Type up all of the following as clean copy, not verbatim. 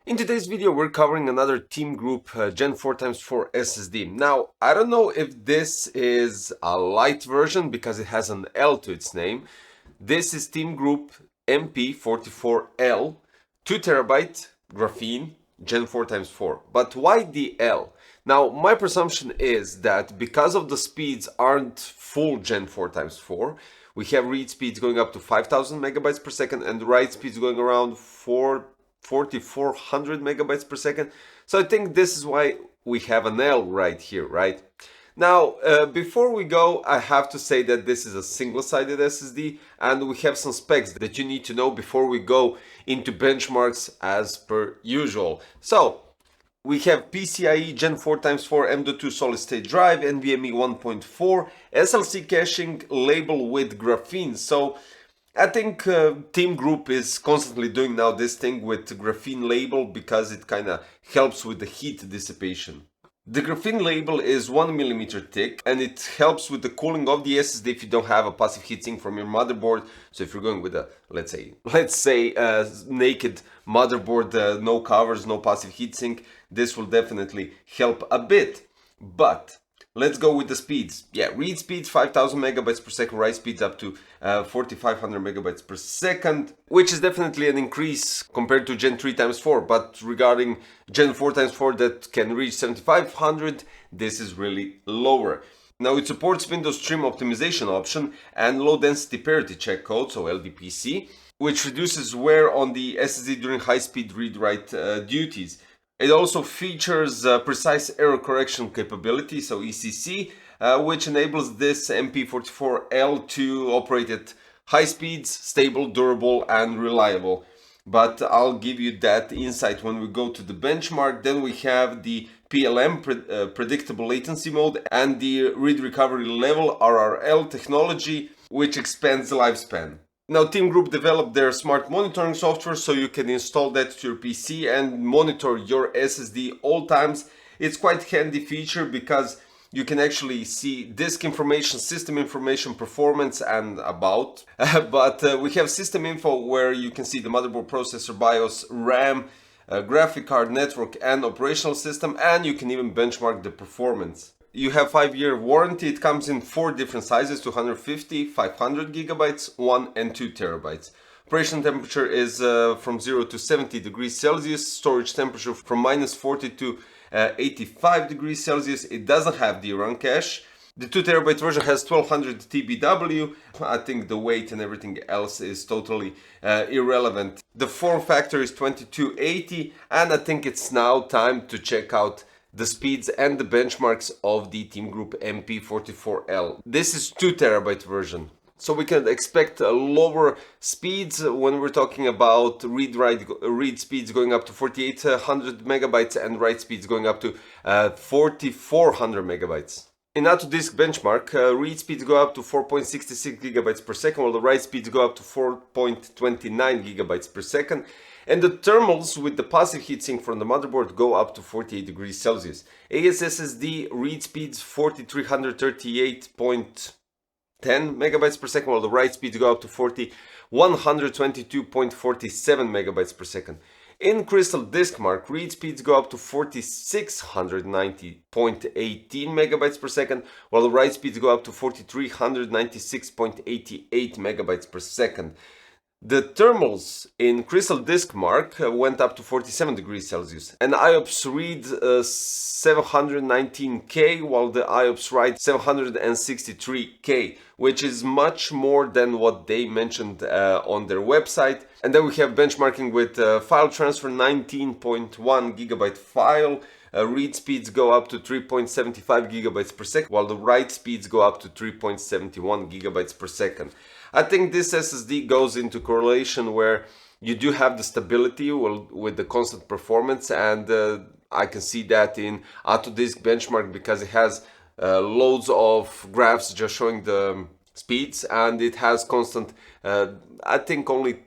In today's video, we're covering another TEAMGROUP Gen4x4 SSD. Now, I don't know if this is a light version because it has an L to its name. This is TEAMGROUP MP44L 2TB graphene Gen4x4. But why the L? Now, my presumption is that because of the speeds aren't full Gen4x4, we have read speeds going up to 5000 megabytes per second and write speeds going around 4400 megabytes per second. So I think this is why we have an L right here, right? Now, before we go, I have to say that this is a single-sided SSD and we have some specs that you need to know before we go into benchmarks as per usual. So, we have PCIe Gen4x4 M.2 solid state drive, NVMe 1.4, SLC caching, label with graphene. So I think TEAMGROUP is constantly doing now this thing with graphene label because it kind of helps with the heat dissipation. The graphene label is 1mm thick and it helps with the cooling of the SSD if you don't have a passive heatsink from your motherboard. So if you're going with a, let's say naked motherboard, no covers, no passive heatsink, this will definitely help a bit. But let's go with the speeds. Yeah, read speeds 5000 megabytes per second, write speeds up to 4500 megabytes per second, which is definitely an increase compared to Gen 3x4. But regarding Gen 4x4 that can reach 7500, this is really lower. Now it supports Windows Trim Optimization option and Low Density Parity Check Code, so LDPC, which reduces wear on the SSD during high-speed read-write duties. It also features precise error correction capability, so ECC, which enables this MP44L to operate at high speeds, stable, durable, and reliable. But I'll give you that insight when we go to the benchmark. Then we have the PLM, predictable latency mode, and the read recovery level RRL technology, which expands the lifespan. Now, TEAMGROUP developed their smart monitoring software so you can install that to your PC and monitor your SSD all times. It's quite handy feature because you can actually see disk information, system information, performance, and about. But we have system info where you can see the motherboard, processor, BIOS, RAM, graphic card, network, and operational system, and you can even benchmark the performance. You have 5-year warranty. It comes in 4 different sizes: 250, 500 gigabytes, 1 and 2 terabytes. Operation temperature is from 0 to 70 degrees Celsius. Storage temperature from -40 to 85 degrees Celsius. It doesn't have DRAM cache. The 2 terabyte version has 1200 TBW. I think the weight and everything else is totally irrelevant. The form factor is 2280, and I think it's now time to check out the speeds and the benchmarks of the TEAMGROUP MP44L. This is 2 terabyte version. So we can expect lower speeds when we're talking about read speeds going up to 4800 megabytes and write speeds going up to 4400 megabytes. In out-to-disk benchmark, read speeds go up to 4.66 gigabytes per second, while the write speeds go up to 4.29 gigabytes per second. And the thermals with the passive heatsink from the motherboard go up to 48 degrees Celsius. ASSD read speeds 4338.10 megabytes per second, while the write speeds go up to 4122.47 megabytes per second. In Crystal Disk Mark, read speeds go up to 4690.18 megabytes per second, while the write speeds go up to 4396.88 megabytes per second. The thermals in Crystal Disk Mark went up to 47 degrees Celsius, and IOPS read 719K, while the IOPS write 763K, which is much more than what they mentioned on their website. And then we have benchmarking with file transfer, 19.1 gigabyte file. Read speeds go up to 3.75 gigabytes per second, while the write speeds go up to 3.71 gigabytes per second. I think this SSD goes into correlation where you do have the stability with the constant performance, and I can see that in out-to-disk benchmark because it has loads of graphs just showing the speeds, and it has constant, I think only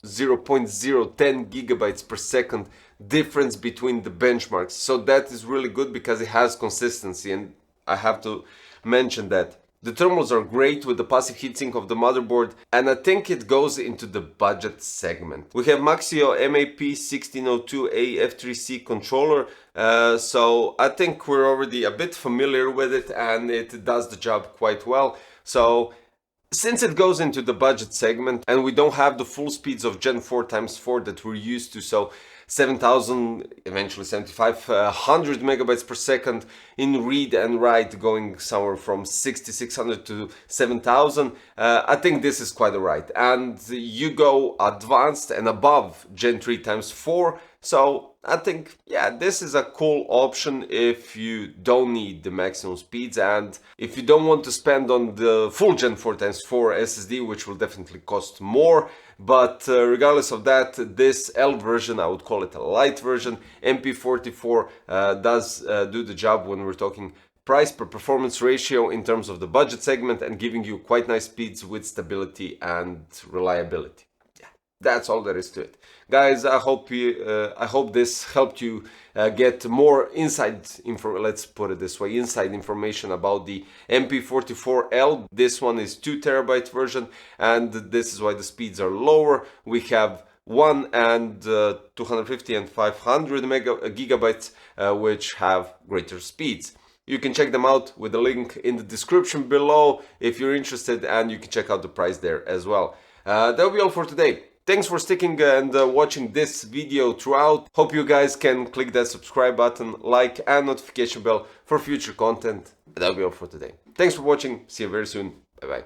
0.010 gigabytes per second difference between the benchmarks. So that is really good because it has consistency, and I have to mention that. The thermals are great with the passive heatsink of the motherboard, and I think it goes into the budget segment. We have Maxio MAP1602A F3C controller, so I think we're already a bit familiar with it and it does the job quite well. So since it goes into the budget segment and we don't have the full speeds of Gen 4x4 that we're used to, so 7000, eventually 7500 megabytes per second in read and write, going somewhere from 6600 to 7000, I think this is quite alright. And you go advanced and above Gen 3x4, so I think, yeah, this is a cool option if you don't need the maximum speeds and if you don't want to spend on the full Gen 4x4 SSD, which will definitely cost more. But regardless of that, this L version, I would call it a light version, MP44, does do the job when we're talking price per performance ratio in terms of the budget segment and giving you quite nice speeds with stability and reliability. That's all there is to it, guys. I hope this helped you get more inside info. Let's put it this way: inside information about the MP44L. This one is 2 terabyte version, and this is why the speeds are lower. We have 1 and 250 and 500 gigabytes, which have greater speeds. You can check them out with the link in the description below if you're interested, and you can check out the price there as well. That'll be all for today. Thanks for sticking and watching this video throughout. Hope you guys can click that subscribe button, like and notification bell for future content. That'll be all for today. Thanks for watching. See you very soon. Bye bye.